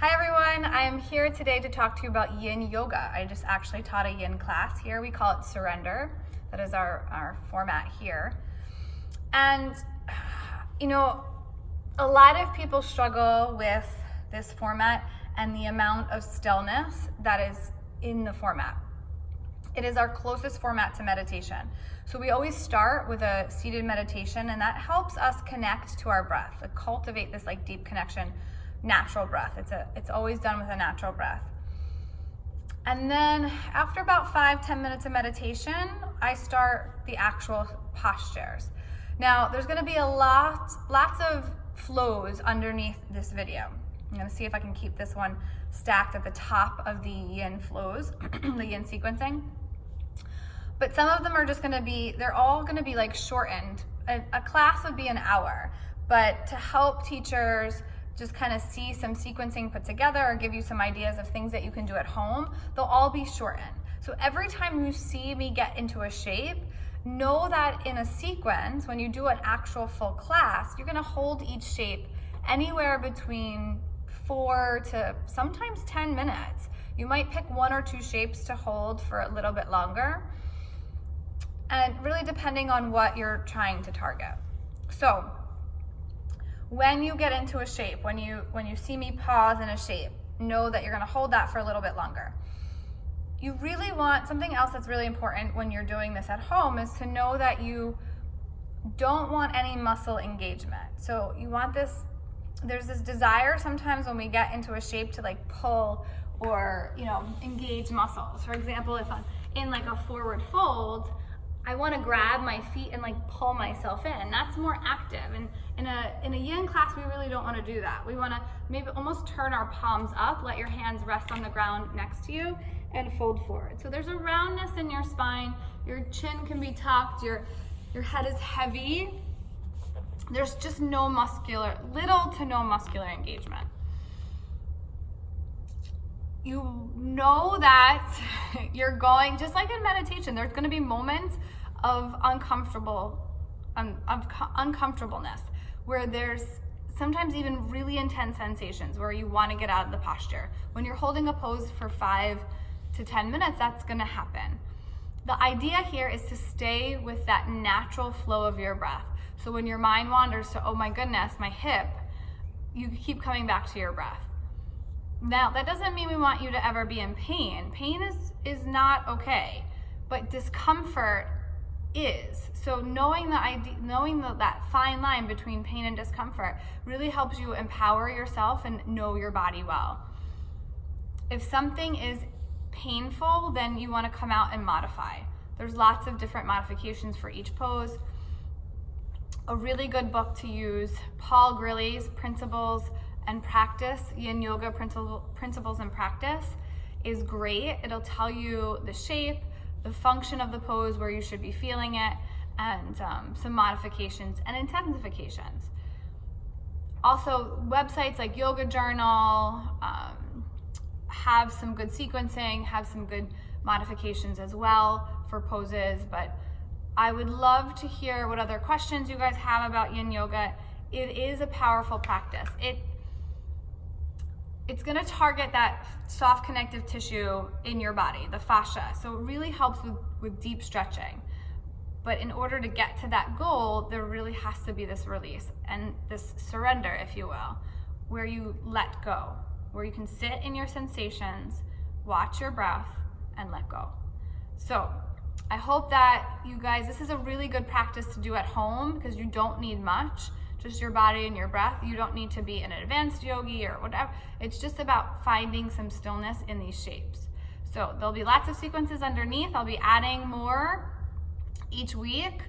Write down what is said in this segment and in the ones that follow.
Hi everyone, I am here today to talk to you about Yin Yoga. I just actually taught a Yin class here. We call it Surrender. That is our format here. And, you know, a lot of people struggle with this format and the amount of stillness that is in the format. It is our closest format to meditation. So we always start with a seated meditation, and that helps us connect to our breath, to cultivate this like deep connection, natural breath. It's always done with a natural breath. And then after about 5-10 minutes of meditation, I start the actual postures. Now there's going to be lots of flows underneath this video. I'm going to see if I can keep this one stacked at the top of the Yin flows, the Yin sequencing. But some of them are just going to be, they're all going to be like shortened. A class would be an hour, but to help teachers just kind of see some sequencing put together or give you some ideas of things that you can do at home, they'll all be shortened. So every time you see me get into a shape, know that in a sequence, when you do an actual full class, you're going to hold each shape anywhere between 4 to sometimes 10 minutes. You might pick 1 or 2 shapes to hold for a little bit longer, and really depending on what you're trying to target. So when you get into a shape, when you see me pause in a shape, know that you're going to hold that for a little bit longer. You really want, something else that's really important when you're doing this at home is to know that you don't want any muscle engagement. So you want this, there's this desire sometimes when we get into a shape to like pull or, you know, engage muscles. For example, if I'm in like a forward fold, I want to grab my feet and like pull myself in. That's more active. And in a Yin class, we really don't want to do that. We want to maybe almost turn our palms up, let your hands rest on the ground next to you, and fold forward. So there's a roundness in your spine. Your chin can be tucked. Your head is heavy. There's just little to no muscular engagement. You know that you're going, just like in meditation, there's going to be moments of uncomfortableness where there's sometimes even really intense sensations where you want to get out of the posture. When you're holding a pose for 5 to 10 minutes, that's going to happen. The idea here is to stay with that natural flow of your breath. So when your mind wanders to, oh my goodness, my hip, you keep coming back to your breath. Now, that doesn't mean we want you to ever be in pain. Pain is not okay, but discomfort is. So knowing that fine line between pain and discomfort really helps you empower yourself and know your body well. If something is painful, then you want to come out and modify. There's lots of different modifications for each pose. A really good book to use, Paul Grilly's Principles and Practice, Yin Yoga Principles and Practice, is great. It'll tell you the shape, the function of the pose, where you should be feeling it, and some modifications and intensifications. Also, websites like Yoga Journal have some good sequencing, have some good modifications as well for poses, but I would love to hear what other questions you guys have about Yin Yoga. It is a powerful practice. It's going to target that soft connective tissue in your body, the fascia. So it really helps with deep stretching. But in order to get to that goal, there really has to be this release and this surrender, if you will, where you let go, where you can sit in your sensations, watch your breath, and let go. So I hope that you guys, this is a really good practice to do at home because you don't need much. Just your body and your breath. You don't need to be an advanced yogi or whatever. It's just about finding some stillness in these shapes. So there'll be lots of sequences underneath. I'll be adding more each week.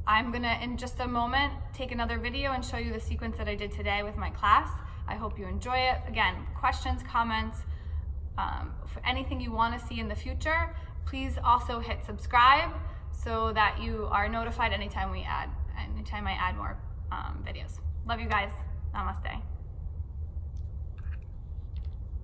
I'm gonna, in just a moment, take another video and show you the sequence that I did today with my class. I hope you enjoy it. Again, questions, comments, for anything you wanna see in the future, please also hit subscribe so that you are notified anytime I add more videos. Love you guys. Namaste.